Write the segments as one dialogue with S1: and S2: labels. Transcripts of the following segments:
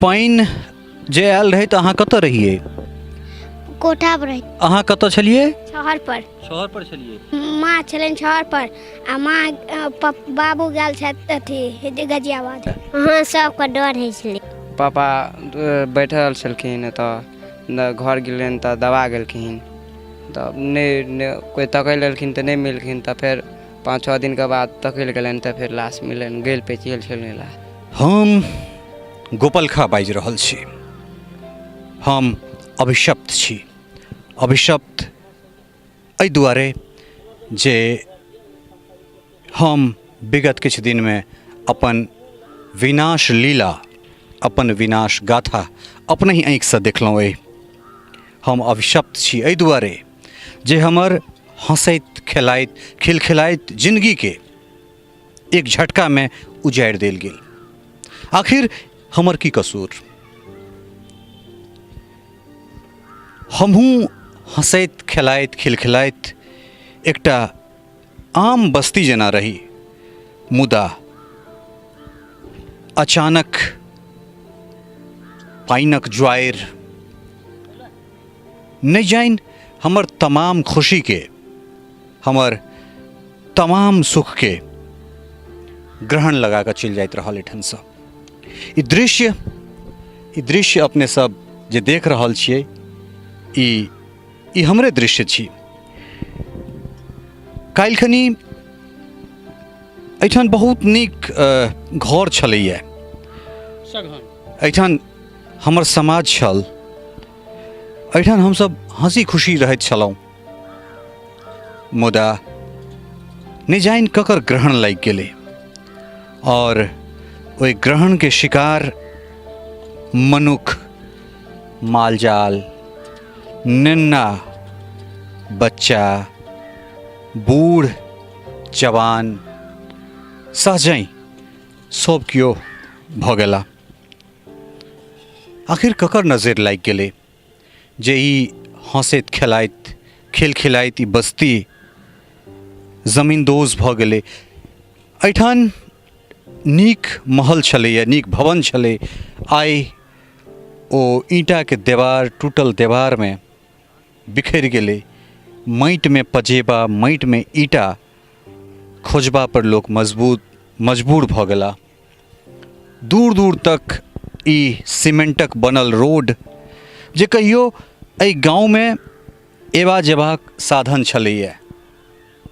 S1: पानि जे आयल रहै तऽ अहाँ कतऽ रहियै?
S2: कोठा पर रही।
S1: अहाँ कतऽ छलियै?
S2: शहर पर।
S1: शहर पर छलियै।
S2: माँ छलनि शहर पर आ माँ बाबू गेल छथि अथी गाजियाबाद। अहाँ सबके डर होइ छलै।
S3: पापा बैठल छलखिन तऽ घर गेलनि तऽ दबा गेलखिन तऽ नहि कोइ तकै लेलखिन तऽ नहि मिलखिन तऽ फेर 5-6 दिन के बाद तकै लए गेलनि तऽ फेर लाश मिलनि गेल पे चलि छलनि लाश।
S1: हम गोपलखा बाजि रहल छी। हम अभिशप्त छी। अभिशप्त एहि दुआरे जे हम विगत किछु दिनमे अपन विनाश लीला, अपन विनाश गाथा अपने ही आँखिसँ देखलहुँ अइ। हम अभिशप्त छी एहि दुआरे जे हमर हँसैत खेलाइत खिलखिलाइत जिन्दगीके एक झटकामे उजाड़ि देल गेल। आखिर हमर की कसूर? हमहूँ हँसैत खेलाइत खिलखिलाइत एकटा आम बस्ती जेना रही, मुदा अचानक पानिक ज्वार नहि जानि हमर तमाम खुशीके, हमर तमाम सुखके ग्रहण लगा कऽ चलि जाइत रहल एहिठामसँ। ई दृश्य अपने सब जे देख रहल छियै, ई हमरे दृश्य छी। काल्हिखनी एहिठाम बहुत नीक घर छलैए। एहिठाम हमर समाज छल। एहिठाम हमसब हँसी खुशी रहैत छलहुँ, मुदा नहि जानि ककर ग्रहण लागि गेलै और ओहि ग्रहणके शिकार मनुख, मालजाल, नेन्ना बच्चा, बूढ़ जवान सहजहि सब केओ भऽ गेला। आखिर ककर नजरि लागि गेलै जे ई हँसैत खेलाइत खिलखिलाइत ई बस्ती जमींदोज भऽ गेलै। एहिठाम नीक महल छलैए, नीक भवन छलै, आइ ओ ईंटाके देवार, टूटल देवारमे बिखरि गेलै। माटिमे पजेबा, माटिमे ईंटा खोजबा पर लोक मजबूर भऽ गेला। दूर दूर तक ई सीमेंटक बनल रोड जे कहियो एहि गाँवमे एबा जेबाक साधन छलैए,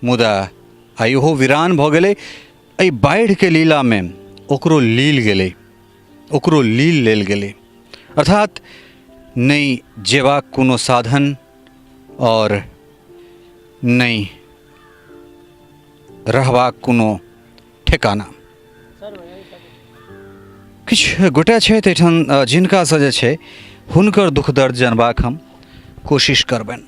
S1: मुदा आइ ओहो वीरान भऽ गेलै। एहि बाढ़िके लीलामे ओकरो लील लेल गेलै। अर्थात नहि जेबाक कोनो साधन और नहि रहबाक कोनो ठेकाना। किछु गोटे छथि एहिठाम जिनकासँ जे छै हुनकर दुख दर्द जानबाक हम कोशिश करबनि।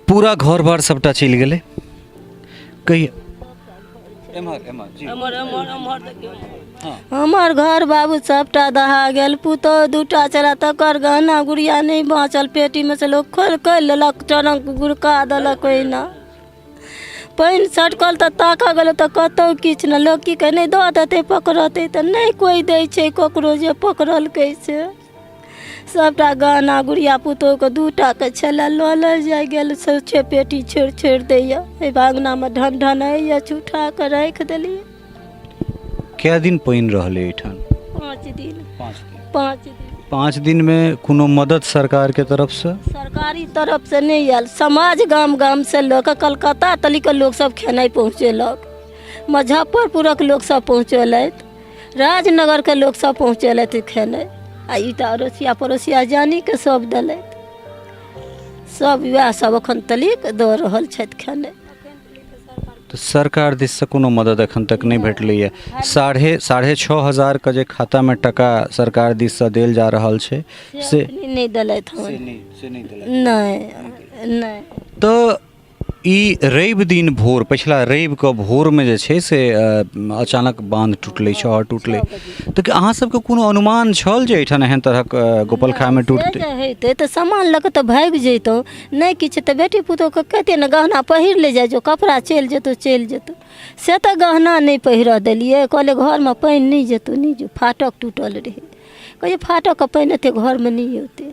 S1: पूरा घर बार सबटा चलि गेलै। कहिए
S4: हमर घर बाबू सबटा दहा गेल। पुतहु 2टा छलै, तकर गहना गुड़िया नहीं बाँचल। पेटीमे से लोक खोलि कऽ लेलक, टरंक गुड़का देलक। ओहिना पानि सटकल तऽ ताकऽ गेल तऽ कतहु किछु नहि। लोक की कहै नहि दऽ देतै, पकड़तै तऽ नहि कोइ दै छै ककरो जे पकड़लकै से। सबटा गहना गुड़िया पुतहुके 2टाके छलै लऽ जाइ गेल। सोचे पेटी छोड़ि दैया। एहि अङ्गनामे ढनढनाइया, उठा कऽ राखि देलियै।
S1: कए दिन पानि रहलै एहिठाम?
S4: 5 दिन।
S1: 5 दिन में कोनो मदद सरकार के तरफ से?
S4: सरकारी तरफ से नहीं आयल। समाज गाम से लोग, कलकत्ता तलिक लोग सब खेनाइ पहुँचेलक, मुजफ्फरपुरक लोग सब पहुँचेलथि, राजनगर के लोग सब पहुँचेलथि खेनाइ। आ ईटा अड़ोसिया पड़ोसिया जानी के सब देलथि। सब वएह सब अखन तलिक दऽ रहल छथि खेनाइ।
S1: तो सरकार दिस से कोनो मदद एखन तक नहीं भेटलैए। 6,500 के जे खाता में टका सरकार दिस से देल जा रहल छै से
S4: नहीं देलथि हन। नहीं।
S1: तो ई रवि दिन भोर पिछला रवि के भोर में जे छै से अचानक बांध टूटलै, छहर टूटलै, तऽ अहाँ सबके कोनो अनुमान छल जे एहिठाम एहन तरहक गोपलखामे टूटतै?
S4: हेतै तऽ सामान लऽ कऽ तऽ भागि जैतहुँ, नहि किछु तऽ बेटी पुतहुके कतेक ने गहना पहिर ले जाइ जो, कपड़ा चलि जेतौ से तऽ गहना नहीं पहिरऽ देलिए। कहले घर में पानि नहीं जेतौ, नहीं जो, फाटक टूटल रहे, कहिए फाटक के पानि एते घर में नहीं होते।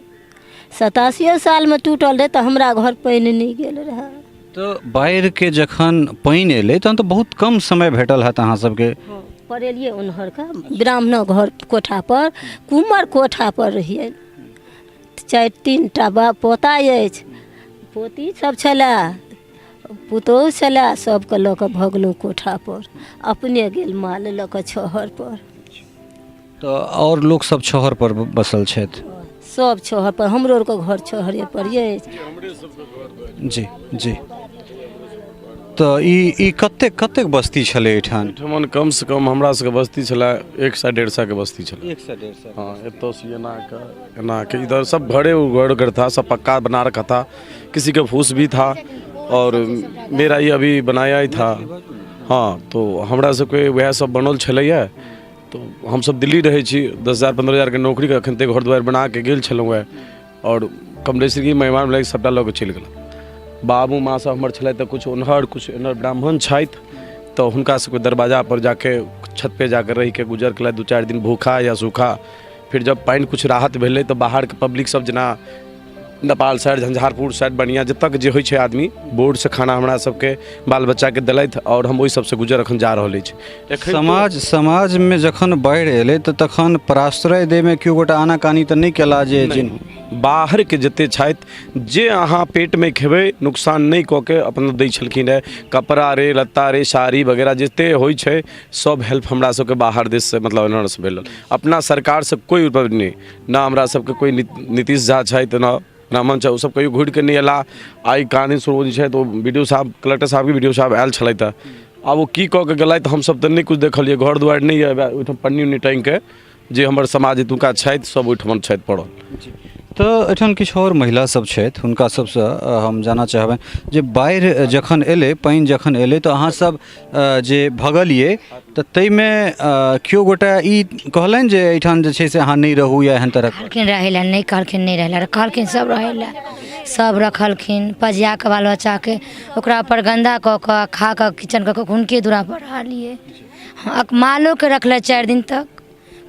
S4: 87 साल में टूटल रहे तो हमरा घर पानि नहीं गेल रहे।
S1: तो बाढ़ि के जखन पानि एलै तहन तऽ बहुत कम समय भेटल हैत अहाँ सबके?
S4: पड़ेलिए उन्हर का ब्राह्मण घर कोठा पर, कुमर कोठा पर रहिए। 4-3 टा पोता अछि, पोती सब छलै, पुतोहु छलै, सबके लऽ कऽ भगलहुँ कोठा पर, अपने गेल माल लऽ कऽ छहर पर।
S1: तो और लोग सब छहर पर बसल छथि?
S4: सब छहर पर, हमरो आरके घर छहरे पर अछि।
S1: जी जी। तो ई कतेक बस्ती छलै एहिठाम?
S5: एहिठाम कम से कम हमरा सबके बस्ती छलै 100-150 के बस्ती छलै।
S1: 100-150?
S5: हाँ, एतो से एना के इधर सब घर था, सब पक्का बना रखा था, किसी का फूस भी था और मेरा ये अभी बनाया ही था। हाँ, तो हमरा सबके वह सब बनल छलैया। तो हम सब दिल्ली रहे छी, 10,000-15,000 के नौकरी के अखन तक घर द्वार बना के गेल छलहुँ है और कमलेश्वरी मेहमान लग सबटा लऽ के चलि गेल। बाबू माँ सब हमर छलै तऽ कुछ ओनहर कुछ एनहर ब्राह्मण छथि, तो हुनका सबके दरवाजा पर जाके छत पे जाकर रह के गुजर केलथि 2-4 दिन भूखा या सूखा। फिर जब पानि कुछ राहत भेलै तऽ बाहर के पब्लिक सब जेना नेपाल साइड, झंझारपुर साइड, बढ़िया जतक जे होइ छै आदमी बोर्ड से खाना हमरा सबके बाल बच्चा के देलथि और हम ओहि सबसे गुजर अखन जा रहल अछि।
S1: समाज में जखन बाढ़ि एलै तऽ तखन पराश्रय दै में केओ गोटा आनाकानी तऽ नहि केला जे
S5: बाहर के जते छथि जे अहाँ पेट में खेबै नुकसान नहीं कऽ के अपन दै छलखिन है। कपड़ा रे, लत्ता रे, साड़ी वगैरह जते होइ छै सब हेल्प हमरा सबके बाहर देश से मतलब एना से भेल। अपना सरकार से कोई ऊपर नहीं, ना हमरा सबके कोई नीतीश झा छथि ना ब्राह्मण छै, ओ सब कहियो घुरि के नहीं अला। आई कहानी शुरू छै तो वीडियो साहब, कलेक्टर साहब के वीडियो साहब आयल छलै तऽ आब वो की कऽ के गेलथि हम सब तऽ नहीं कुछ देखलिए। घर दुआरि नहीं है ओहिठाम, पन्नी उन्नी टाँगि के जे हमर समाज एतुका छथि सब ओहिठाम छथि पड़ल।
S1: तो एठाम किछु और महिला सब छथि, हुनका सबसँ हम जानना चाहबै जे बाढ़ि जखन एलै, पानि जखन एलै तऽ अहाँ सब जे भगलिए तऽ ताहिमे केओ गोटा ई कहलनि जे एहिठाम जे छै से अहाँ नहीं रहू या एहन तरह?
S6: कहलखिन रहै लए नहीं, कहलखिन नहीं रहै लए, कहलखिन सब रहै लए, सब रखलखिन पजिया के बाल बच्चा के, ओकरा पर गंदा कऽ कऽ खा कऽ किचन कऽ कऽ हुनके दूरा पर रहलिए। मालो के रखले 4 दिन तक,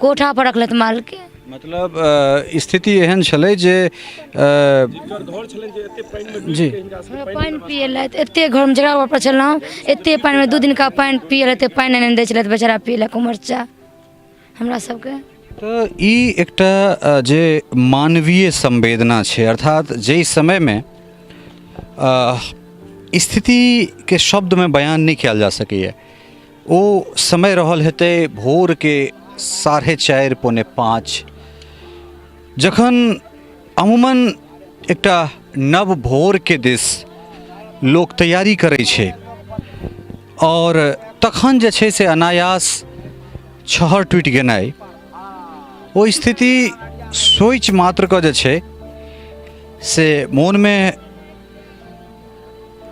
S6: कोठा पर रखलथि माल के।
S1: मतलब स्थिति एहन छलै जे जी
S6: पानि पियलथि, एते घर में जगह पर छलहुँ, एते पानि में 2 दिन का पानि पियल, एते पानि नहीं दै छलथि बेचारा पियलक उमरचा हमरा सबके।
S1: तो ई एकटा जे मानवीय संवेदना छै, अर्थात जे समय में स्थिति के शब्द में बयान नहीं कयल जा सकैए, ओ समय रहल हेतै भोर के 4:30-5, जखन अमूमन एकटा नव भोर के दिस लोक तैयारी करै छै और तखन जे छै से अनायास छहर टूटि गेनाइ, ओ स्थिति सोच मात्र के जे छै से मोन में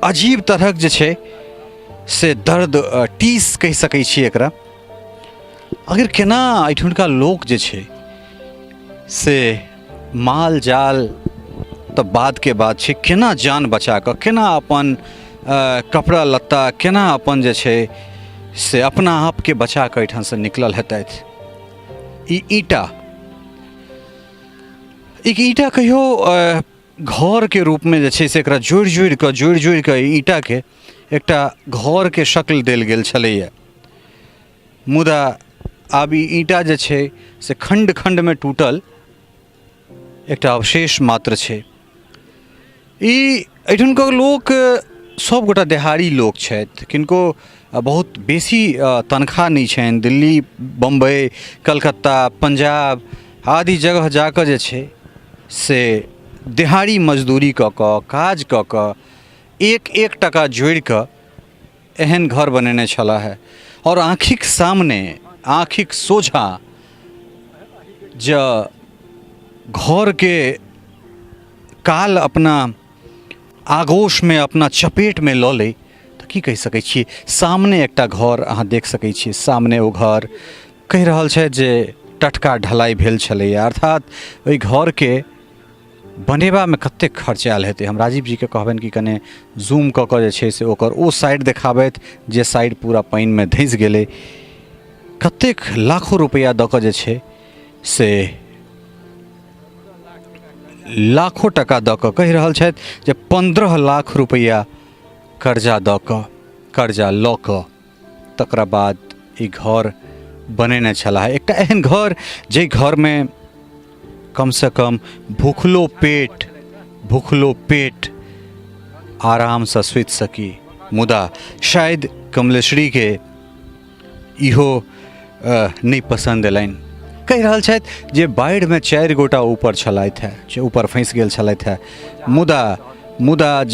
S1: अजीब तरहक जे छै से दर्द, टीस कहि सकै छी एकरा। अगर केना एहिठुनका लोक जे छै से माल जाल तऽ बाद के बात छै, केना जान बचा कऽ, केना अपन कपड़ा लत्ता, केना अपन जे छै से अपना आप के बचा कऽ एहिठाम से निकलल हेतथि। ई ईटा कहियो घर के रूप में जे छै से एकरा जोड़ि कऽ ईटा के एकटा घर के शक्ल देल गेल छलैया, मुदा आब ई ईटा जे छै से खंड खंड में टूटल एकटा अवशेष मात्र छै। ई एहिठुनका लोक सब गोटा देहाड़ी लोक छथि, किनको बहुत बेसी तनख्वाह नहीं छनि। दिल्ली, बम्बई, कलकत्ता, पंजाब आदि जगह जाकर जे छै से दिहाड़ी मजदूरी कऽ कऽ, काज कऽ कऽ 1-1 टका जोड़ि कऽ एहन घर बनेने छला है। और आँखिक सामने, आँखिक सोझा ज घर के काल अपना आगोश में अपना चपेट में लऽ ले तऽ की कहि सकै छियै। सामने एकटा घर अहाँ देख सकै छियै, सामने ओ घर कहि रहल छै जे टटका ढलाइ भेल छलैए, अर्थात ओहि घरके बनेबामे कतेक खर्च आयल हेतै। हम राजीव जीके कहबनि कि कने जूम कऽ कऽ जे छै से ओकर ओ साइड देखाबैत जे साइड पूरा पानिमे धँसि गेलै, कतेक लाखों रुपैआ दऽ कऽ जे छै से लाखों टका दऽ कऽ कहि रहल छथि जे 15 लाख रुपैआ कर्जा दऽ कऽ, कर्जा लऽ कऽ तकरा बाद ई घर बनेने छलाह। एकटा एहन घर जे घरमे कम से कम भूखलो पेट आरामसँ सुति सकी। मुदा शायद कमलेश्वरी के इहो नहीं पसंद एलनि। कहि रहल छथि जे बाढ़िमे 4 गोटा ऊपर छलथि है, जे ऊपर फँसि गेल छलथि है। मुदा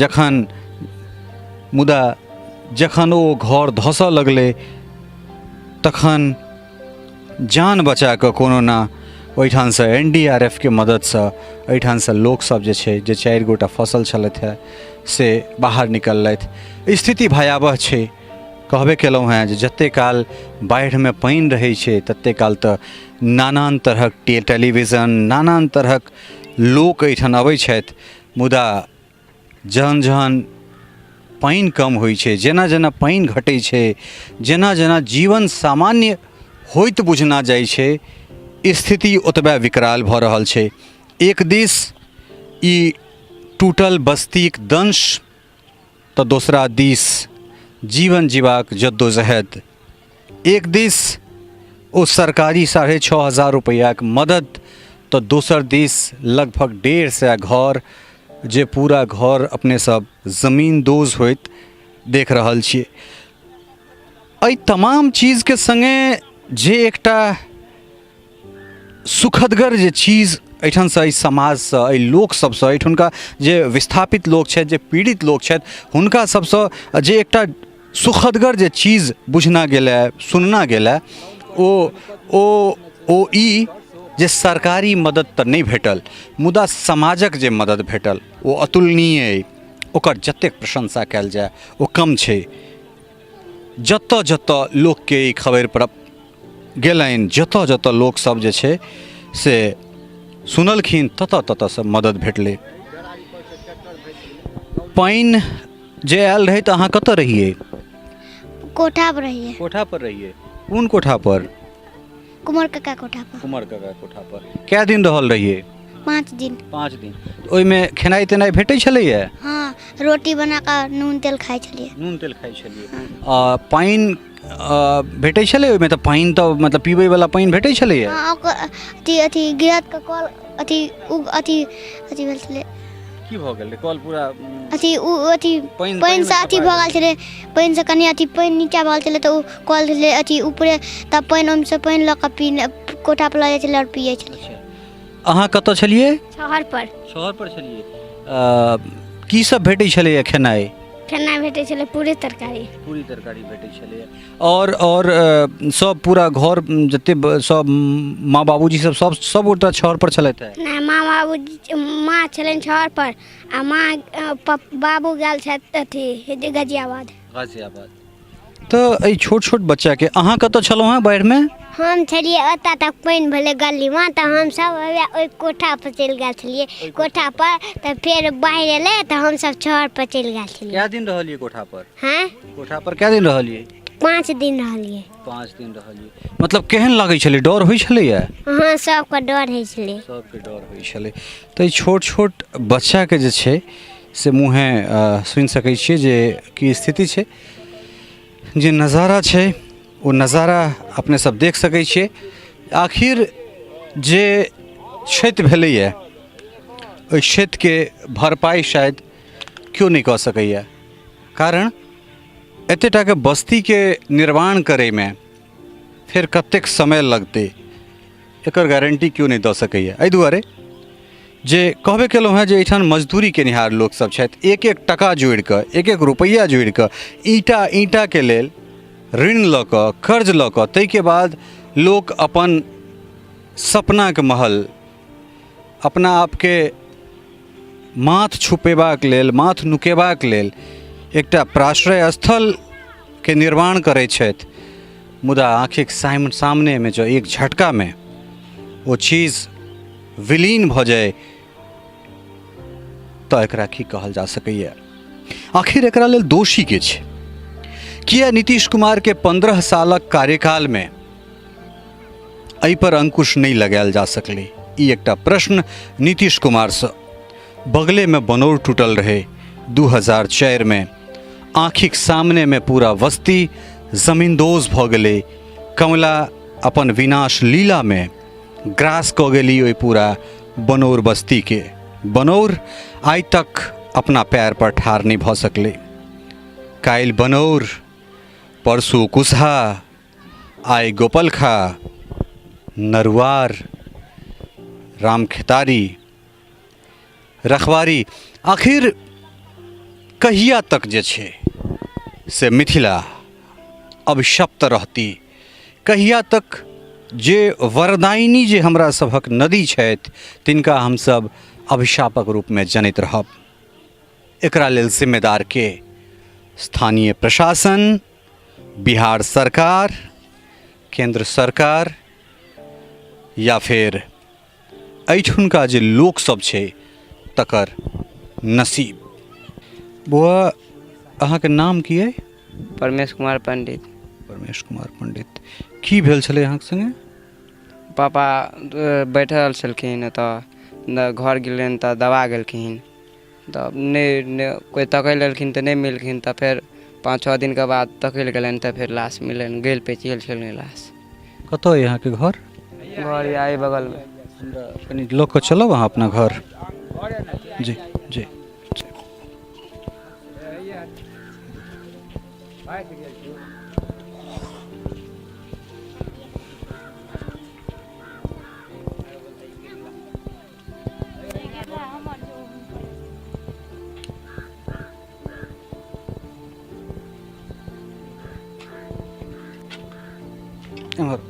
S1: जखन ओ घर धसऽ लगलै तखन जान बचा कऽ कोनो ना ओहिठामसँ NDRF के मददसँ एहिठामसँ लोकसभ जे छै, जे 4 गोटा फँसल छलथि है से बाहर निकललथि। स्थिति भयावह छै। कहबे केलहुँ हेँ जे जतेक काल बाढ़िमे पानि रहै छै ततेक काल तऽ नानान तरहक टेलीविजन, नानान तरहक लोक एहिठाम अबै छथि। मुदा जहन जहन पानि कम होइ छै, जेना जेना पानि घटै छै, जेना जेना जीवन सामान्य होइत बुझना जाइ छै, स्थिति ओतबे विकराल भऽ रहल छै। एक दिस ई टूटल बस्तीक दंश तऽ दोसरा दिस जीवन जीबाक जद्दोजहद। एक दिस ओ सरकारी 6,500 रुपैयाक मदद तऽ दोसर दिस लगभग 150 घर जे पूरा घर अपने सब जमींदोज होइत देख रहल छियै। एहि तमाम चीजके संगे जे एकटा सुखदगर जे चीज एहिठामसँ, एहि समाजसँ, एहि लोकसभसँ, एहिठुनका जे विस्थापित लोक छथि, जे पीड़ित लोक छथि, हुनका सबसँ जे एकटा सुखदगर जे चीज बुझना गेलै, सुनना गेलै, ओ ई जे सरकारी मदद तऽ नहि भेटल, मुदा समाजक जे मदद भेटल ओ अतुलनीय अइ। ओकर जतेक प्रशंसा कयल जाय ओ कम छै। जतऽ जतऽ लोकके ई खबर पर गेलनि, जतऽ जतऽ लोकसभ जे छै से सुनलखिन, ततऽ ततऽसँ मदद भेटलै। पानि जे आयल रहै तऽ अहाँ कतऽ रहियै?
S2: कोठा पर रहिए।
S1: कोठा पर रहियै? कोन कोठा पर?
S2: कुमार काका कोठा पर।
S1: कुमार काका कोठा पर। कए दिन रहल रहियै?
S2: 5 दिन।
S1: 5 दिन। ओहिमे खेनाइ तेनाइ भेटै छलैए?
S2: हाँ, रोटी बना कऽ नून तेल खाइ छलिए।
S1: नून तेल खाइ छलिए। पानि भेटै छलै ओहिमे? तऽ पानि तऽ मतलब पीबैवला पानि भेटै छलैए?
S2: हाँ, अथी गिरत के कल अथी भेल छलै।
S1: की भऽ गेलै? कल पूरा
S2: अथी पानि से अथी भऽ गेल छलै। पानि से कनि अथी पानि नीचा भऽ गेल छलै तऽ ओ कल छलै अथी ऊपरे, तब पानि ओहिमे से पानि लऽ कऽ कोठा पर लऽ जाइ छलै और पियै छलै।
S1: अहाँ कतऽ छलियै?
S2: शहर पर।
S1: शहर पर छलियै। की सब भेटै छलैए खेनाइ?
S2: खेनाइ भेटै छलै पूरी तरकारी।
S1: पूरी तरकारी भेटै छलैए। और सब पूरा घर जते सब माँ बाबूजी सब ओतऽ शहर पर छलथि?
S2: नहि, माँ बाबूजी, माँ छलनि शहर पर आ माँ बाबू गेल छथि अथी गाजियाबाद। तऽ
S1: एहि छोट छोट बच्चाके अहाँ कतऽ छलहुँ हेँ बाढ़िमे?
S2: हम छलिए ओतऽ तक पानि भेलै गलीमे तऽ हमसब ओहि कोठा पर चलि गेल छलिए। कोठा पर तऽ फेर बाढ़ि एलै तऽ हमसब शहर पर चलि गेल छलिए।
S1: कए दिन रहलिए कोठा पर?
S2: हाँ,
S1: कोठा पर कए दिन रहलिए?
S2: 5 दिन रहलिए।
S1: 5 दिन रहलिए। मतलब केहन लागै छलै? डर होइ छलैए?
S2: हाँ, सबके डर होइ छलै।
S1: सबके डर होइ छलै। तऽ छोट छोट बच्चाके जे छै से मुँहे सुनि सकै छियै जे की स्थिति छै, जे नज़ारा छै ओ नज़ारा अपने सब देख सकै छियै। आखिर जे क्षति भेलैए ओहि क्षतिके भरपाई शायद केओ नहि कऽ सकैए, कारण एतेटाके बस्तीके निर्माण करैमे फेर कतेक समय लगतै एकर गारंटी केओ नहि दऽ सकैए। एहि दुआरे जे कहबे केलहुँ हेँ जे एहिठाम मजदूरी केनिहार लोकसभ छथि, एक एक टका जोड़ि कऽ, एक एक रुपैआ जोड़ि कऽ ईंटाके लेल ऋण लऽ कऽ, कर्ज लऽ कऽ, ताहिके बाद लोक अपन सपनाके महल, अपना आपके माथ छुपेबाक लेल, माथ नुकेबाक लेल एकटा प्राश्रय स्थलके निर्माण करै छथि, मुदा आँखिक सामने में जो एक झटका में वो चीज विलीन भऽ जाए तऽ एकरा की कहल जा सकैए? आखिर एकरा लेल दोषी के छै? किया नीतीश कुमार के 15 सालक कार्यकाल में एहि पर अंकुश नहीं लगायल जा सकलै? ई एकटा प्रश्न नीतीश कुमार से। बगले में बनौर टूटल रहे 2004 में, आँखिक सामने में पूरा बस्ती जमींदोज भऽ गेलै। कमला अपन विनाश लीला में ग्रास कऽ गेली ओहि पूरा बनौर बस्ती के। बनौर आइ तक अपना पैर पर ठाढ़ नहीं भऽ सकलै। काल्हि बनौर, परसू कुसहा, आइ गोपलखा, नरुआर, रामखेतारी, रखवारी। आखिर कहिया तक जे छै से मिथिला अभिशप्त रहती? कहिया तक जे वरदायिनी जे हमरा सभक नदी छथि तिनका हमसब अभिशापक रूप में जनैत रहब? एकरा लेल जिम्मेदार के? स्थानीय प्रशासन, बिहार सरकार, केंद्र सरकार, या फिर एहिठुनका जे लोक सब छै तकर नसीब? बौआ, अहाँके नाम की अइ?
S3: परमेश कुमार पंडित।
S1: परमेश कुमार पंडित। की भेल छलै अहाँके संगे?
S3: पापा बैठल छलखिन तऽ घर गेलनि तऽ दबा गेलखिन, तऽ नहि कोइ तकै लेलखिन तऽ नहि मिलखिन, तऽ फेर 5-6 दिन के बाद तकै गेलनि तऽ फेर लाश मिलनि। गेल पे चल छलनि लाश।
S1: कतऽ अइ अहाँके घर?
S3: घर यही बगल में।
S1: कनि लऽ कऽ चलब अहाँ अपना घर। जी जी। एम्हर।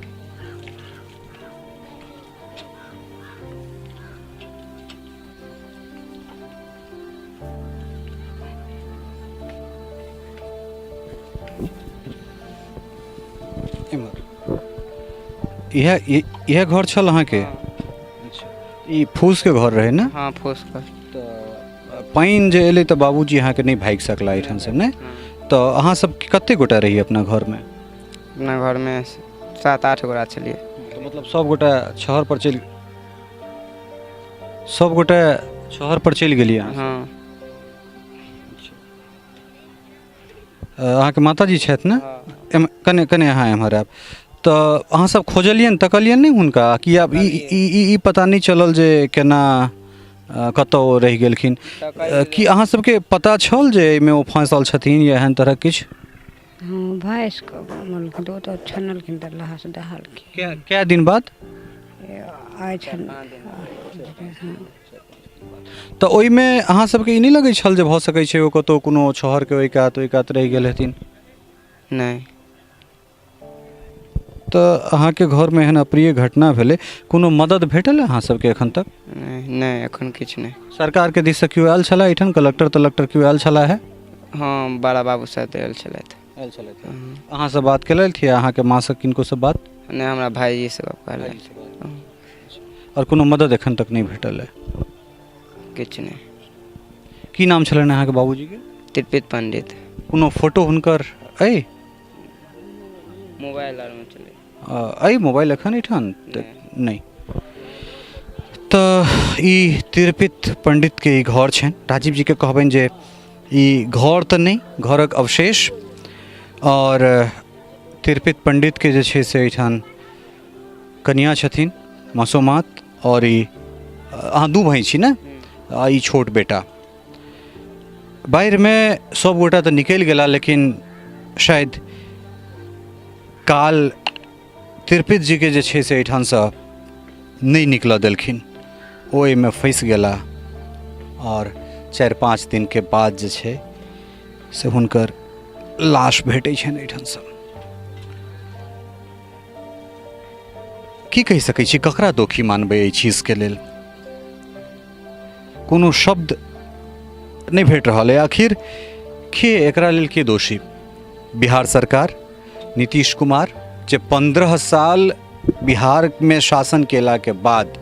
S1: इएह घर छल अहाँके? ई फूस के घर रहे ना?
S3: हाँ, फूस का।
S1: पानि जे एलै तऽ बाबूजी अहाँके नहीं भागि सकला एहिठाम से, ने? तऽ अहाँ सब कते गोटा रही अपना घर में?
S3: अपना घर में 7-8 गोटा छलिए।
S1: तो मतलब सब गोटा शहर पर चलि गेलिए अहाँ?
S3: हाँ।
S1: अहाँके माताजी छथि ने? कने कने अहाँ एम्हर आयब। तऽ अहाँ सब खोजलियनि, तकलियनि नहीं हुनका? कि आब ई पता नहीं चलल जे केना कतौ रहि गेलखिन? कि अहाँ सबके पता छल जे एहिमे ओ फंसल छथिन या एहन तरह किछु?
S7: हाँ, भैंस को मलखिन तो छनलखिन तऽ लहास दहालखिन।
S1: क्या दिन बाद?
S7: आइ छन।
S1: तऽ ओहिमे अहाँ सबके ई नहीं लगै छल जे भऽ सकै छै ओ कतौ कोनो छहर के ओइ कात रहि गेल हेथिन?
S3: नहीं।
S1: तऽ अहाँके घर में एहन अप्रिय घटना भेलै, कोनो मदद भेटल अहाँ सबके एखन तक?
S3: नहीं, एखन किछु नहीं।
S1: सरकार के दिस से केओ आयल छला एहिठाम? कलेक्टर केओ आयल छला है?
S3: हाँ, बड़ा बाबू साथ आयल छलथि।
S1: अहाँ से बात केलथि या अहाँके माँ से किनको से बात?
S3: नहीं, हमरा भाईजी से बात कहलथि।
S1: और कोनो मदद एखन तक नहीं भेटल है?
S3: किछु नहीं।
S1: की नाम छलनि अहाँके बाबूजी के?
S3: त्रिपित पंडित।
S1: कोनो फोटो हुनकर अइ?
S3: मोबाइल आर में चले
S1: अइ मोबाइल एखन एहिठाम नहीं? तऽ ई त्रिपित पंडित के ई घर छनि। राजीव जी के कहबनि जे ई घर तऽ नहीं, घरक अवशेष। और त्रिपित पंडित के जे छै से एहिठाम कन्या छथिन मासूमात, और ई अहाँ दू भाई छी ने? आ ई छोट बेटा। बाहर में सब गोटा तऽ निकलि गेला, लेकिन शायद काल त्रिपित जी के जे छै से एहिठाम से नहीं निकल देलखिन। ओ एहिमे फंसि गेला, और 4-5 दिन के बाद जे छै से हुनकर लाश भेटै छनि एहिठाम से। की कहि सकै छी, ककरा दोषी मानबै एहि चीज के लेल? कोनो शब्द नहीं भेट रहा है। आखिर के एकरा लेल के दोषी? बिहार सरकार, नीतीश कुमार, जे 15 साल बिहार में शासन केला के बाद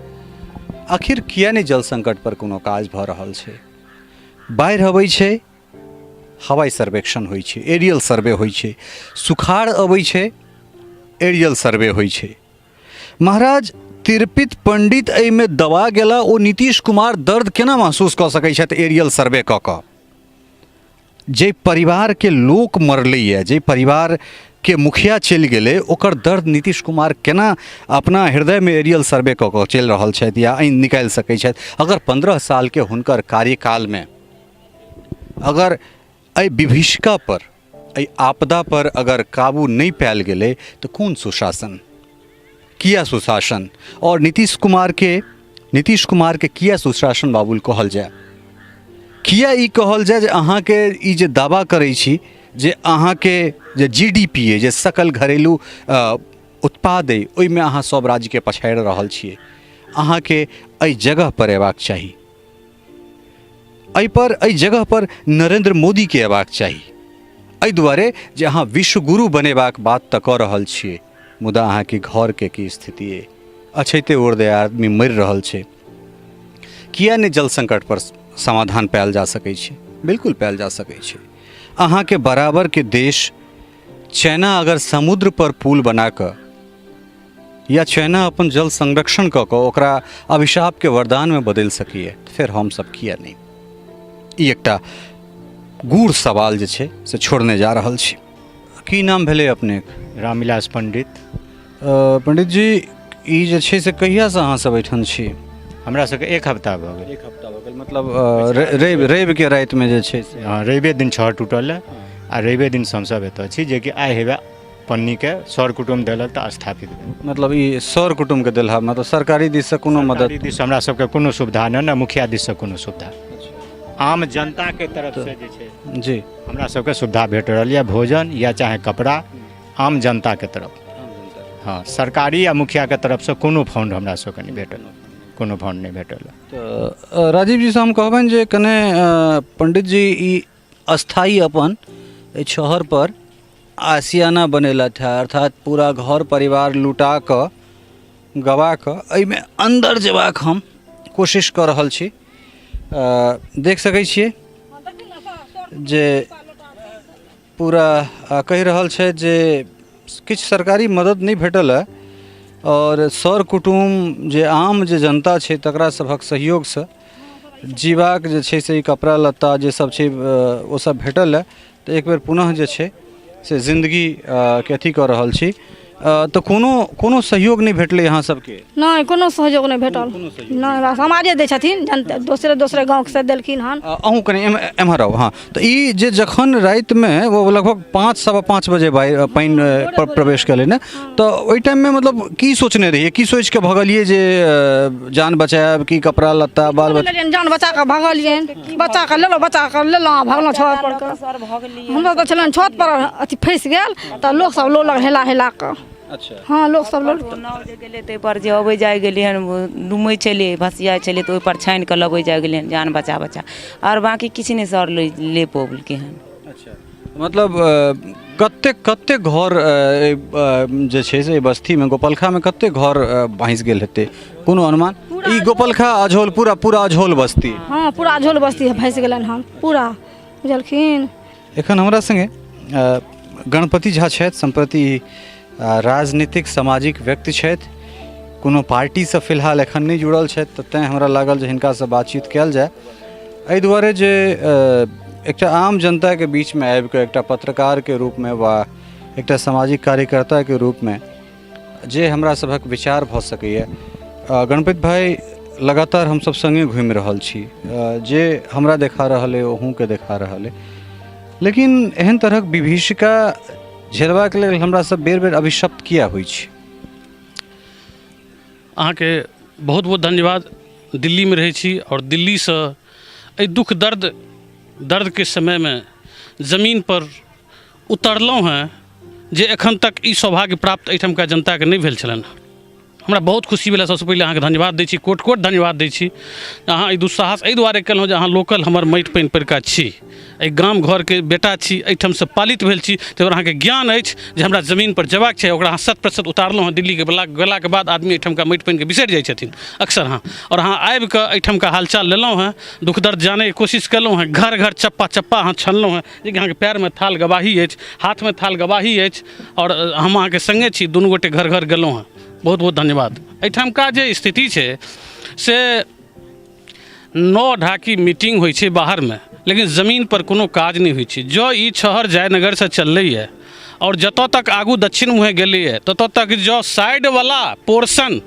S1: आखिर किया नहीं जल संकट पर कोनो काज भ रहल छै? बाढ़ि अबै छै, हवाई सर्वेक्षण होइ छै, एरियल सर्वे होइ छै। सुखाड़ अबै छै, एरियल सर्वे होइ छै। महाराज तिरपित पंडित एहिमे दबा गेला, ओ नीतीश कुमार दर्द केना महसूस कऽ सकै छथि एरियल सर्वे कऽ कऽ? जे परिवार के लोक मरलैए, जे परिवार के मुखिया चलि गेलै, ओकर दर्द नीतीश कुमार केना अपना हृदय में एरियल सर्वे कऽ कऽ चलि रहल छथि या आनि निकालि सकै छथि? अगर 15 साल के हुनकर कार्यकाल में अगर एहि विभीषिका पर, एहि आपदा पर अगर काबू नहीं पायल गेलै तो कोन सुशासन, किया सुशासन? और नीतीश कुमार के किया सुशासन बाबुल कहल जाए? किया ई कहल जाए जे अहाँके ई जे दावा करै छी जे अहाँके जे GDP अइ, जे सकल घरेलू उत्पाद अइ, ओहिमे अहाँ सब राज्यके पछाड़ि रहल छियै? अहाँके एहि जगह पर अयबाक चाही, एहि जगह पर नरेंद्र मोदी के अयबाक चाही। एहि दुआरे जे अहाँ विश्वगुरु बनेबाक बात तऽ कऽ रहल छियै, मुदा अहाँके घर के की स्थिति अइ? अछैते ओरदे आदमी मरि रहल छै। किया नहि जल संकट पर समाधान पायल जा सकै छै? बिल्कुल पायल जा सकै छै। अहाँ के बराबर के देश चाइना अगर समुद्र पर पुल बना कऽ या चाइना अपन जल संरक्षण कऽ कऽ ओकरा अभिशाप के वरदान में बदलि सकैए, तऽ फेर हम सब किया नहीं? ई एकटा गूढ़ सवाल जे छै से छोड़ने जा रहल छी। की नाम भेलै अपने?
S8: रामविलास पंडित।
S1: पंडित जी, ई जे छै से कहियासँ अहाँ सब एहिठाम छी?
S8: हमरा सबके 1 हफ्ता भऽ गेल।
S1: 1 हफ्ता भऽ गेल, मतलब रवि के राति में जे छै से?
S8: हाँ, रविए दिन छड़ टूटल है आ रविए दिन हमसब एतऽ छी, जेकि आइ हेबे पन्नी के सर कुटुम्ब देलक तऽ स्थापित भेल।
S1: मतलब ई सर कुटुम्ब के देलहा, मतलब सरकारी दिस से कोनो मदद?
S8: सरकारी दिस हमरा सबके कोनो सुविधा नहि, ने मुखिया दिस से कोनो सुविधा। आम जनता के तरफ से जे छै
S1: जी
S8: हमरा सबके सुविधा भेट रहल यऽ, भोजन या चाहे कपड़ा, आम जनता के तरफ। हाँ, सरकारी या मुखिया के तरफ से कोनो फंड हमरा सबके नहीं भेटल, कोनो फंड नहीं भेटल।
S1: तो राजीव जी से हम कहबनि जे कने पंडित जी ई अस्थाई अपन शहर पर आसियाना बनेलथि है, अर्थात पूरा घर परिवार लुटा कऽ गवा कऽ एहिमे अंदर जेबाक हम कोशिश कऽ रहल छी। देख सकै छियै जे पूरा कहि रहल छै जे किछु सरकारी मदद नहीं भेटल है, और सर कुटुम्ब जे आम जे जनता छै तकरा सभक सहयोग से जीवाक जे छै से कपड़ा लत्ता जे सब छै ओ सब भेटल है। तो एक बेर पुनः जे छै से जिंदगी के अथी कऽ रहल छी। तो कोनो सहयोग नहीं भेटले यहाँ सबके?
S9: नहीं, कोनो सहयोग नहीं भेटल। नहीं, बस समाजे दै छथिन, जनता दोसरे गाँव से देलखिन हन।
S1: अहूँ कने एम्हर आउ। हाँ, तो ई जे जखन राति में वो लगभग 5-5:15 बजे पानि प्रवेश कले ने, तो ओहि टाइम में मतलब की सोचने रहिए, की सोच के भगलिए जे जान बचाएब, की कपड़ा लत्ता बाल बच्चा?
S9: जान बचा के भगलिए, बच्चा के लेलो भगलो छत पर। हमरा तो छलन छत पर अथी फंस गेल, तो लोग सब लोलक हेला के।
S1: अच्छा।
S9: हाँ, लोग सब लोग
S10: नाव जे गेलै ताहि पर जे अबै जाय गेलै हन, डूमै छलै, भसिया छलै, तऽ ओहि पर छानि कऽ लबै जाय गेलै हन, जान बचा और बाकी किछु नहीं सर ले पौलकै हन।
S1: अच्छा, मतलब कते घर जे छै से बस्ती में गोपलखा में कते घर भैंस गेल हेतै, कोनो अनुमान? ई गोपलखा अझोल पूरा अझोल बस्ती?
S9: हाँ, पूरा अझोल बस्ती भैंस गेलन हन पूरा, बुझलखिन।
S1: एखन हमरा संगे गणपति झा छथि, सम्प्रति राजनीतिक सामाजिक व्यक्ति छथि, कोनो पार्टी से फिलहाल एखन नहीं जुड़ल छथि, तऽ तेँ हमरा लागल जे हिनका से बातचीत कयल जाय। एहि दुआरे जे एकटा आम जनता के बीच में आबि कऽ एकटा पत्रकार के रूप में वा एकटा सामाजिक कार्यकर्ता के रूप में जे हमरा सभक विचार भऽ सकैए। गणपति भाई, लगातार हम सब संगे घूमि रहल छी, जे हमरा देखा रहल है ओहूँ के देखा रहल है, लेकिन एहन तरहक विभीषिका झेलबाक लेल हमरा सब बेर अभिशप्त किया होइ छै?
S11: अहाँके बहुत बहुत धन्यवाद। दिल्ली में रहै छी और दिल्ली से एहि दुख दर्द के समय में जमीन पर उतरलहुँ हैं, जे एखन तक ई सौभाग्य प्राप्त एहिठामका जनता के नहीं भेल छलनि। हमरा बहुत खुशी भेल। सबसे पहले अहाँके धन्यवाद दै छी, कोट कोट धन्यवाद दै छी। अहाँ ई दुस्साहस एहि दुआरे केलहुँ जे अहाँ लोकल हमर माटि पानि परिका छी, एहि गाम घरके बेटा छी, एहिठामसँ पालित भेल छी, ताहि दुआरे अहाँके ज्ञान अछि जे हमरा जमीनपर जेबाक छै। ओकरा अहाँ 100% उतारलहुँ हँ। दिल्लीके गेलाके बाद आदमी एहिठामका माटि पानिके बिसरि जाइ छथिन अक्सर। हाँ, और अहाँ आबि कऽ एहिठामका हालचाल लेलहुँ हँ, दुख दर्द जानैके कोशिश केलहुँ हँ, घर घर चप्पा चप्पा अहाँ छनलहुँ हँ, जेकि अहाँके पैरमे थाल गवाही अछि, हाथमे थाल गवाही अछि, और हम अहाँके सङ्गे छी, दुनू गोटे घर घर गेलहुँ हँ। बहुत बहुत धन्यवाद। एहिठामका जे स्थिति छै से 9 ढाकी मीटिंग होइ छै बाहरमे, लेकिन ज़मीन पर कोनो काज नहीं होइ छै। जो ई शहर जयनगर से चललैए और जतऽ तक आगू दक्षिण मुँहे गेलैए ततऽ तक जो साइड वाला पोर्शन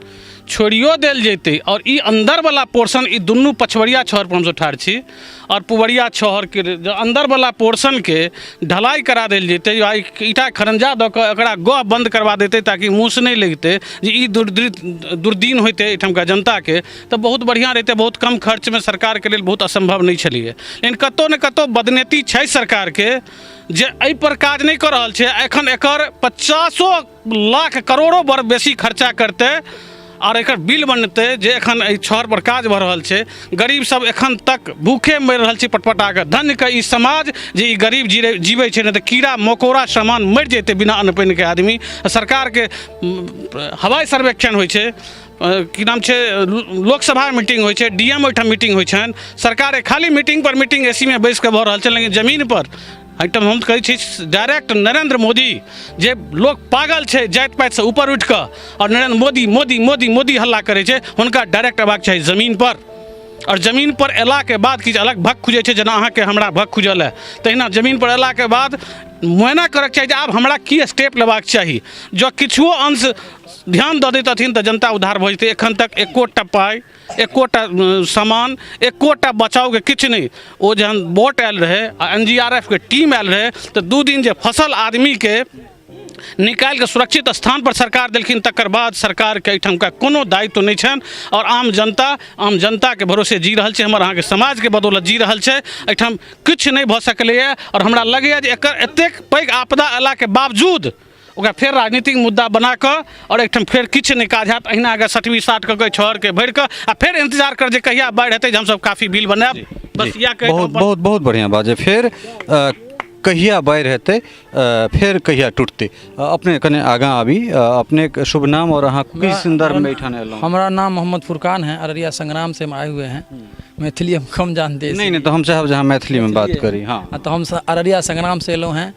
S11: छोड़ियो देल जैते और ई अंदर वाला पोर्शन, ई दुनू पछवरिया छहर पर हम ठाढ़ छी, और पुवरिया छहर के अंदर वाला पोर्शन के ढलाई करा देल जैते, ईटा खरंजा दऽ कऽ एकरा गह बंद करवा देते ताकि मूस नहीं लगते जे ई दुर्दीन होते एहिठामका जनता के, तो बहुत बढ़िया रहते। बहुत कम खर्च में सरकार के लिए बहुत असंभव नहीं छलिए, लेकिन कतौ न कतौ बदनीति छै सरकार के जे एहि पर काज नहीं कर रहल छै। एखन एकर 50 लाख करोड़ों बर बेसी खर्चा करते और एक बिल बनते जे एखन एहि छहर पर काज भऽ रहल छै। गरीब सब एखन तक भूखे मरि रहल छै पटपटा के। धन्य के ई समाज जे ई गरीब जीवे छै, नहीं तो कीड़ा मकोड़ा सामान मरि जेतै बिना अन्न पानि के आदमी। सरकार के हवाई सर्वेक्षण होइ छै, की नाम छै, लोकसभा मीटिंग होइ छै, डीएम ओहिठाम मीटिंग होइ छनि। सरकार खाली मीटिंग पर मीटिंग एसी में बैस कऽ भऽ रहल छै, लेकिन जमीन पर आइटम हम कहै छी डायरेक्ट नरेंद्र मोदी जे लोग पागल छै जाति पाति से ऊपर उठि कऽ और नरेंद्र मोदी मोदी मोदी मोदी हल्ला करै छै, हुनका डायरेक्ट अयबाक चाही जमीन पर। और जमीन पर अयलाके बाद किछु अलग भक खुजै छै, जेना अहाँके हमरा भक खुजल है, तहिना जमीन पर अयलाके बाद मुआयना करैके चाही जे आब हमरा की स्टेप लेबाक चाही। जो किछुओ अंश ध्यान दऽ दैतथिन तऽ जनता उद्धार भऽ जेतै। एखन तक एकोटा पाइ, एकोटा सामान, एकोटा बचावके किछु नहीं। ओ जहन बोट आयल रहे आ NGRF के टीम आयल रहे तऽ 2 दिन जे फसल आदमी के निकाल के सुरक्षित स्थान पर सरकार देलखिन, तकर बाद सरकार के एहिठाम का कोनो दायित्व नहीं छन और आम जनता के भरोसे जी रहल छै, हमर अहाँ के समाज के बदौलत जी रहल छै। एहिठाम किछु नहीं भऽ सकलैए और हमरा लगैए जे एकर एतेक पैघ आपदा अयला के बावजूद ओकरा फेर राजनीतिक मुद्दा बना कऽ और एहिठाम फेर किछु नहीं काज हैत। अहिना अगर 60 60 कऽ छहर के भरि कऽ आ फेर इंतजार कर जे कहिया बाढ़ि हेतै जे हमसब काफी बिल बनायब। बस इएह कहि
S1: बहुत बहुत बहुत बढ़िया बात है। फिर कहिया बाढ़ि हेतै, फिर कहिया टूटतै। अपने कने आगाँ आबी, अपने शुभ नाम और अहाँ किस संदर्भ में एठान एलहुँ?
S12: हमारा नाम मोहम्मद फुरकान है, अररिया संग्राम से हम आए हुए हैं। मैथिली हम कम जानते हैं।
S1: नहीं तो हम चाहब जहाँ मैथिली में बात करी। हाँ,
S12: तो हम अररिया संग्राम से एलहुँ हैं।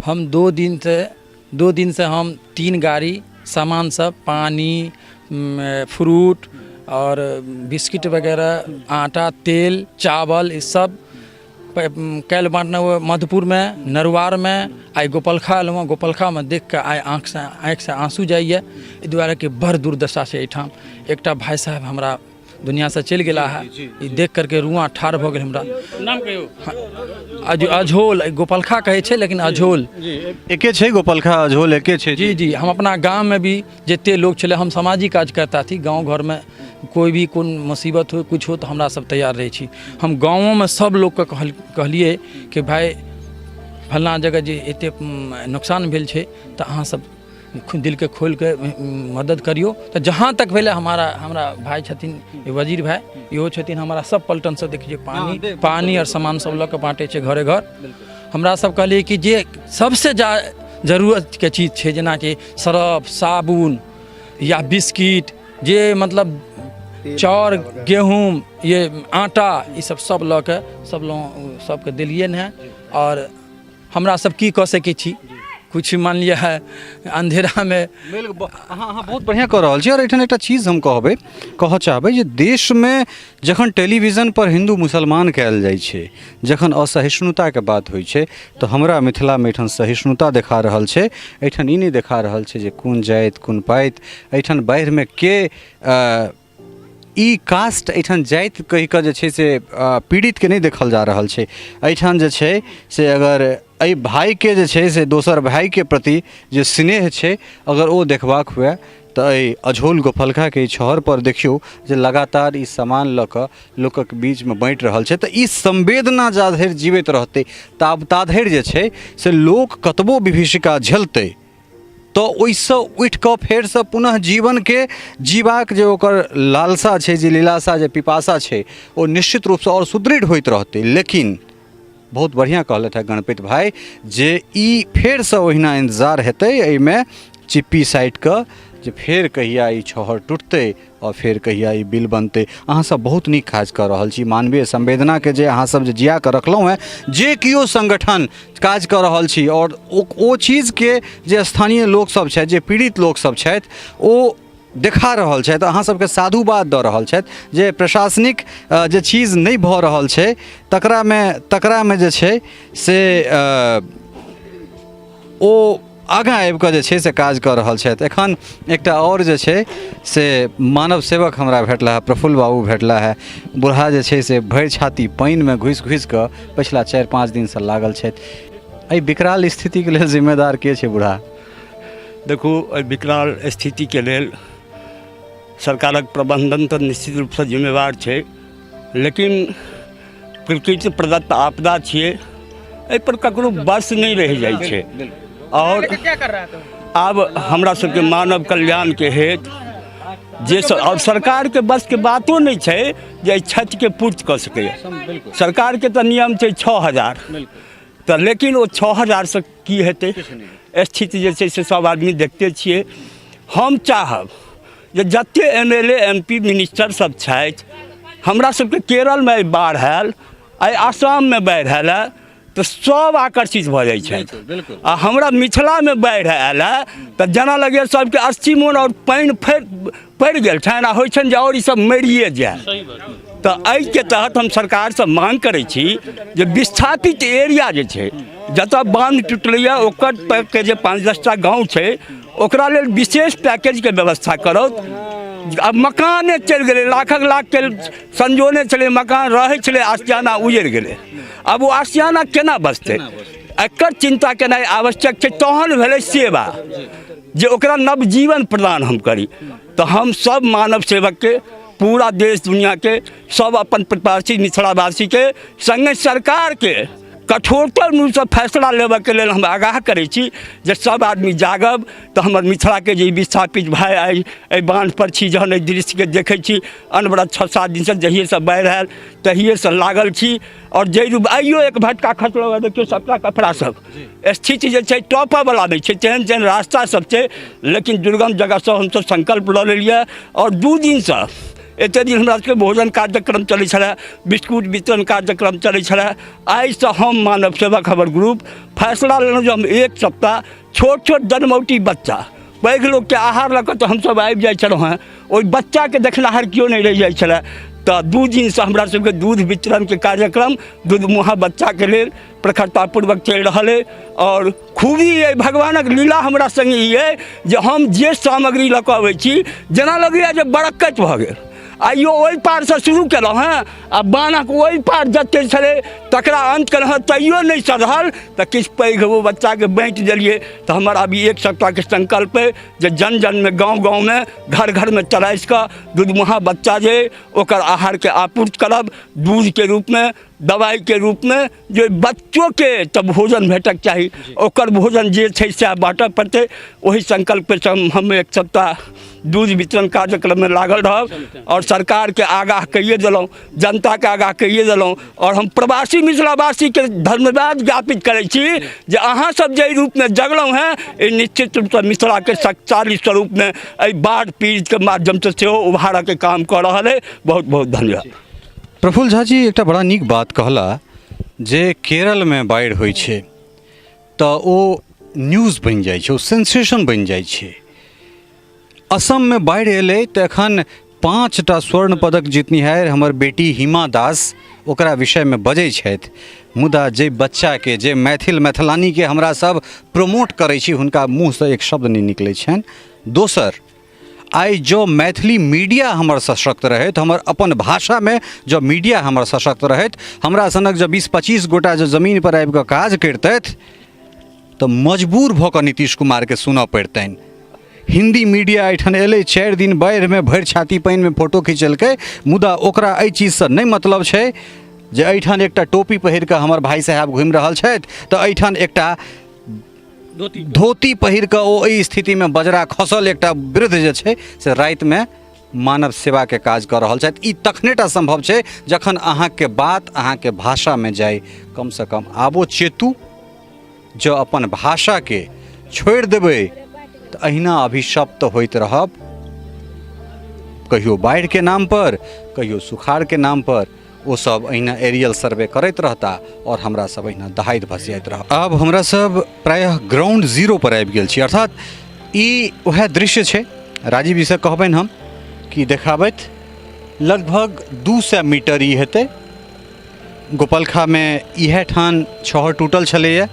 S12: हम 2 दिन से हम 3 गाड़ी सामान सब, पानी, फ्रूट और बिस्किट वगैरह, आटा, तेल, चावल, इस सब कैल बांटना हुआ मधुपुर में, नरवार में, आई गोपलखा एलहुँ। गोपलखा में देख के आइ आँख से आंसू जाइए, एहि दुआरे कि बड़ दुर्दशा छै एहिठाम। एकटा भाई साहब हमरा दुनिया से चलि गेला है, ई देख करके रुआ ठाढ़ भऽ गेल हमरा।
S11: नाम कहियो?
S12: अझोल, गोपलखा कहै छै लेकिन अझोल
S1: एके छै, गोपलखा अझोल एके छै।
S12: जी हम अपना गाँव में भी जते लोग छले, हम सामाजिक काज करता थी। गाँव घर में कोई भी कोई मुसीबत हो, कुछ हो तो हमरा सब तैयार रहे छी। हम गाँवों में सब लोग के कहलिए कि भाई फलना जगह जे एते नुकसान भेल छै तो अहाँ सब दिल के खोल के मदद करियो। तो जहाँ तक भेले हमारा भाई छथिन वजीर भाई, इहो छथिन हमारा सब पलटन से देखिए पानी और सामान सब लऽ के बाँटे छै घरे घर। हमरा सब कहलिए कि जे सबसे जरूरत के चीज छै, जेना कि सरफ, साबुन या बिस्किट, जे मतलब चाउर, गेहूँ, ये आटा, ये सब लऽ के सबके दिलिए हैं। और हमरा सब की कऽ सकै छी, कुछ मान लिया है अंधेरा में।
S1: हाँ, बहुत बढ़िया कह रहा छी। और एठान एक चीज हम कह चाहबै जे देश में जखन टेलीविजन पर हिंदू मुसलमान कयल जाइ छै, जखन असहिष्णुता के बात होइ छै, तो हमरा मिथिला में एठान सहिष्णुता देखा रहल छै। एठान ई नहीं देखा रहल छै जे कोन जाति कोन पाति। एठान बाढ़ि में के ई कास्ट, एठान जाति कहि कऽ जे छै से पीड़ित के नहीं देखल जा रहल छै। एठान जे छै से अगर एहि भाई के जे छै से दोसर भाई के प्रति जे स्नेह छै, अगर ओ देखबाक हुए तो एहि अझोल गोपलखा के छहर पर देखियो जे लगातार ई सामान लऽ कऽ लोकक बीच में बाँटि रहल छै। तो ई संवेदना जाधरि जीवित रहतै ता धरि जे छै से लोक कतबो विभीषिका झेलतै, तो ओहिसँ उठि कऽ फेरसँ पुनः जीवनके जीबाक जे ओकर लालसा छै, जे लीलासा, जे पिपासा छै, ओ निश्चित रूपसँ आओर सुदृढ़ होइत रहतै। लेकिन बहुत बढ़िआँ कहलथि है गणपति भाई जे ई फेरसँ ओहिना इंतजार हेतै, एहिमे चिप्पी साइड कऽ जे फेर कहिया ई छहर टूटतै और फेर कहिया ई बिल बनतै। अहाँ सब बहुत नीक काज कऽ रहल छी, मानवीय संवेदनाके जे अहाँ सब जे जिया कऽ रखलहुँ हैं, जे किओ संगठन काज कऽ रहल छी और ओ चीजके जे स्थानीय लोकसब छथि, जे पीड़ित लोकसब छथि, ओ देखा रहल छथि, अहाँ सबके साधुवाद दऽ रहल छथि जे प्रशासनिक जे चीज नहि भऽ रहल छै तकरामे जे छै से ओ आगाँ आबि कऽ जे छै से काज कऽ रहल छथि। एखन एकटा और जे छै से मानव सेवक हमरा भेटला है, प्रफुल्ल बाबू भेटला है। बूढ़ा जे छै से भरि छाती पानिमे घुसि घुसि कऽ पछिला 4-5 दिनसँ लागल छथि। एहि विकराल स्थितिके लेल जिम्मेदार के छै बूढ़ा?
S13: देखू, एहि विकराल स्थितिके लेल सरकारक प्रबंधन तऽ निश्चित रूपसँ जिम्मेवार छै, लेकिन प्रकृति प्रदत्त आपदा छियै, एहि पर ककरो बस नहीं रह जाइ छै। और आब हमरा सबके मानव कल्याण के हेतु जे और सरकार के बस के बातो नहीं छै जे छत के पूर्ति कर सके। सरकार के तो नियम छै 6000, तो लेकिन वो 6000 से की हेतै? स्थिति जे छै से सब आदमी देखते छियै। हम चाहब जे जते MLA MP मिनिस्टर सब छथि, हमरा सबके केरल में बाढ़ आयल, आई आसाम में बाढ़ि आयल है, तो सब आकर्षित भऽ जाइ छथि। आ हमरा मिथिलामे बाढ़ि आयल है तऽ जेना लगैए सबके 80 मोन और पानि पड़ि गेल छनि आ होइ छनि जे और ई सब मरिए जाए। तऽ एहिके तहत हम सरकारसँ मांग करै छी जे विस्थापित एरिया जे छै, जतऽ बांध टूटलैए ओकर के जे 5-10 टा गाँव छै, ओकरा लेल विशेष पैकेजके व्यवस्था करत। अब मकाने चलि गेलै, लाखक लाख के संजोने छलै, मकान रहै छलै, आशियाना उजड़ि गेलै। अब वो आशियाना केना बचतै? एकर चिंता केनाइ आवश्यक छै। तहन भेलै सेवा, जे ओकरा नवजीवन प्रदान हम करी। तो हम सब मानव सेवक के, पूरा देश दुनिया के, सब अपन प्रत्याशी मिथिलावासी के संगे सरकार के कठोरतर रूपसँ फैसला लेबऽ के लेल हम आगाह करै छी जे सब आदमी जागब तऽ हमर मिथिला के जे विस्थापित भाई आई एहि बांध पर छी, जहन एहि दृश्य के देखै छी, अनवरत 6-7 दिन से जहिएसँ बाढ़ि आयल तहिएसँ लागल छी। और जे रूप आइयो एक भटका खसलौ, देखियो सबटा कपड़ा सब, स्थिति जे छै टॉपऽ वाला नहि छै, तेहन तेहन रास्ता सब छै। लेकिन दुर्गम जगह से हमसब संकल्प लऽ लेलियै और 2 दिनसँ एते दिन हमरा सबके भोजन कार्यक्रम चलै छलै, बिस्कुट वितरण कार्यक्रम चलै छलै। आइसँ हम मानव सेवक हमर ग्रुप फैसला लेलहुँ जे हम 1 सप्ताह छोट छोट जनमौटी बच्चा, पैघ लोकके आहार लऽ कऽ तऽ हमसब आबि जाइ छलहुँ हैं, ओहि बच्चाके देखनाहार केओ नहि रहि जाइ छलै। तऽ 2 दिनसँ हमरा सबके दूध वितरणके कार्यक्रम दूधमुहा बच्चाके लेल प्रखरतापूर्वक चलि रहल अइ। और खूबी अइ, भगवानक लीला हमरा संगे ई अइ जे हम जे सामग्री लऽ कऽ अबै छी, जेना लगैए जे बरक्कैत भऽ गेल। आइयो ओहि पारसँ शुरू केलहुँ हैं, आ बान्हक ओहि पार जतेक छलै तकरा अंत केलहुँ, तैयो नहि सधल तऽ किछु पैघ वो बच्चाके बाँटि देलियै। तऽ हमर अभी 1 सप्ताहके संकल्प अइ जे जन जनमे, गाँव गाँवमे, घर घरमे तरासि कऽ दूधमुहा बच्चा जे ओकर आहारके आपूर्ति करब, दूधके रूपमे, दवाइके रूपमे। जे बच्चोके तऽ भोजन भेटक चाही, ओकर भोजन जे छै से बाँटऽ पड़तै। ओहि संकल्पसँ हम 1 सप्ताह दूध वितरण कार्यक्रममे लागल रहब और सरकारके आगाह कहिए देलहुँ, जनताके आगाह कहिए देलहुँ। और हम प्रवासी मिथिलावासीके धन्यवाद ज्ञापित करै छी जे अहाँ सब जे रूपमे जगलहुँ हैं, ई निश्चित रूपसँ मिथिलाके शक्तिशाली स्वरूपमे एहि बाढ़ पीड़ितके माध्यमसँ सेहो उभारऽके काम कऽ रहल अइ। बहुत बहुत धन्यवाद।
S1: प्रफुल्ल झा जी एकटा बड़ा नीक बात कहला जे केरल में बाढ़ि होइ छै तऽ ओ न्यूज बनि जाइ छै, ओ सेंसेशन बनि जाइ छै। असम में बाढ़ि एलै तऽ एखन 5टा स्वर्ण पदक जीतनिहार हमर बेटी हिमा दास ओकरा विषय में बजै छथि। मुदा जे बच्चा के, जे मैथिलानी के हमरा सब प्रमोट करै छी, हुनका मुँह से एक शब्द नहीं निकलै छनि। दोसर, आई जो मैथिली मीडिया हमर सशक्त रहत, हमर अपन भाषा में जो मीडिया हमर सशक्त रहत, हमरा सनक जो 20-25 गोटा जो जमीन पर आबि कऽ काज करतथि तऽ मजबूर भऽ कऽ नीतीश कुमार के सुनऽ पड़तनि। हिंदी मीडिया एहिठाम एलै, 4 दिन बाढ़ि में भरि छाती पानि में फोटो खिंचलकै, मुदा ओकरा एहि चीजसँ नहि मतलब छै जे एहिठाम एकटा टोपी पहिर कऽ हमर भाई साहब घुमि रहल छथि तऽ एहिठाम एकटा धोती पहिर कऽ ओ एहि स्थितिमे बजरा खसल एकटा वृद्ध जे छै से रातिमे मानव सेवा के काज कऽ रहल छथि। ई तखनेटा संभव छै जखन अहाँके बात अहाँके भाषामे जाय। कम से कम आबो चेतू, जो अपन भाषाके छोड़ि देबै तऽ अहिना अभिशप्त होइत रहब, कहियो बाढ़िके नाम पर, कहियो सुखाड़के नाम पर। वो सब अहिना एरियल सर्वे करैत रहता और हमरा सब अहिना दहाइत भसियाइत रह। अब हमरा सब प्रायः ग्राउंड जीरो पर आबि गेल छी, अर्थात ई वह दृश्य छै। राजीव जी से कहबनि हम कि देखाबैत लगभग 200 मीटर ई हेतै। गोपलखामे इएह ठान छहर टूटल छलैए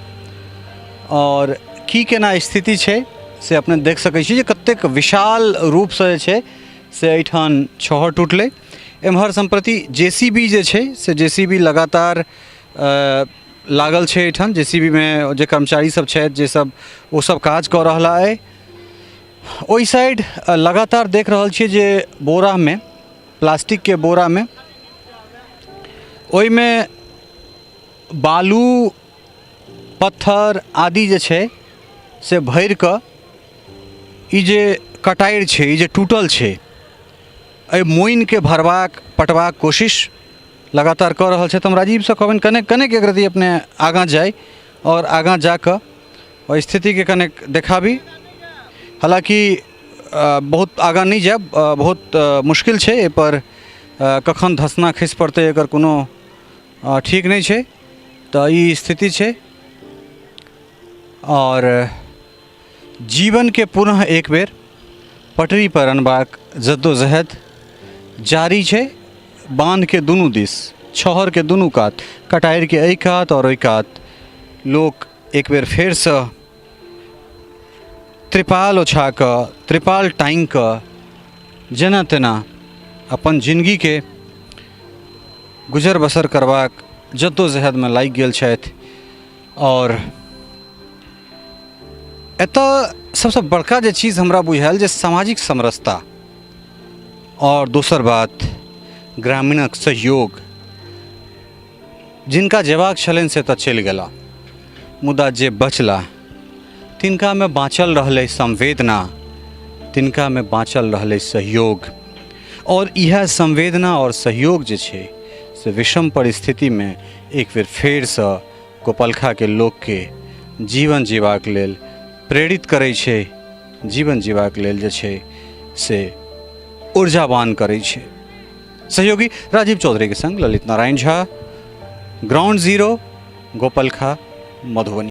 S1: और की केना स्थिति छै से अपने देख सकै छी जे कतेक विशाल रूपसँ जे छै से एहिठाम छहर टूटलै। एम्हर सम्प्रति जेसीबी जे छै से जेसीबी लगातार लागल छै एहिठाम। जेसीबीमे जे कर्मचारी सब छथि जे सब ओ सब काज कऽ रहला अइ। ओहि साइड लगातार देख रहल छियै जे बोरामे, प्लास्टिकके बोरामे, ओहिमे बालू पत्थर आदि जे छै से भरि कऽ ई जे कटाइर छै, ई जे टूटल छै, एहि मोइनके भरबाक पटबाक कोशिश लगातार कऽ रहल छै। तऽ हम राजीवसँ कहबनि कनेक एक रति अपने आगाँ जाय और आगाँ जा कऽ ओहि स्थितिके कनेक देखाबी। हालांकि बहुत आगाँ नहीं जायब, बहुत मुश्किल छै। एहि पर कखन धसना खसि पड़तै एकर कोनो ठीक नहीं छै। तऽ ई स्थिति छै और जीवन के पुनः एक बेर पटरी पर अनबाक जद्दोजहद जारी छै। बांध के दुनू दिस, छहर के दुनू कात, कटाइर के एहि कात और ओहि कात लोक एक बेर फेरसँ त्रिपाल ओछा कऽ, त्रिपाल टाँगि कऽ जेना तेना अपन जिंदगीके गुजर बसर करबाक जद्दोजहदमे लागि गेल छथि। और एतऽ सबसँ बड़का जे चीज हमरा बुझायल जे सामाजिक समरसता और दोसर बात ग्रामीणक सहयोग, जिनका जेबाक छलनि से तऽ चलि गेला, मुदा जे बचला तिनकामे बाँचल रहलै संवेदना, तिनकामे बाँचल रहलै सहयोग। और यह संवेदना और सहयोग जे छै से विषम परिस्थितिमे एक बेर फेरसँ गोपलखाके लोकके जीवन जीबाक लेल प्रेरित करै छै, जीवन जीबाक लेल जे छै से ऊर्जावान करै छै। सहयोगी राजीव चौधरी के संग ललित नारायण झा, ग्राउंड जीरो, गोपलखा, मधुबनी।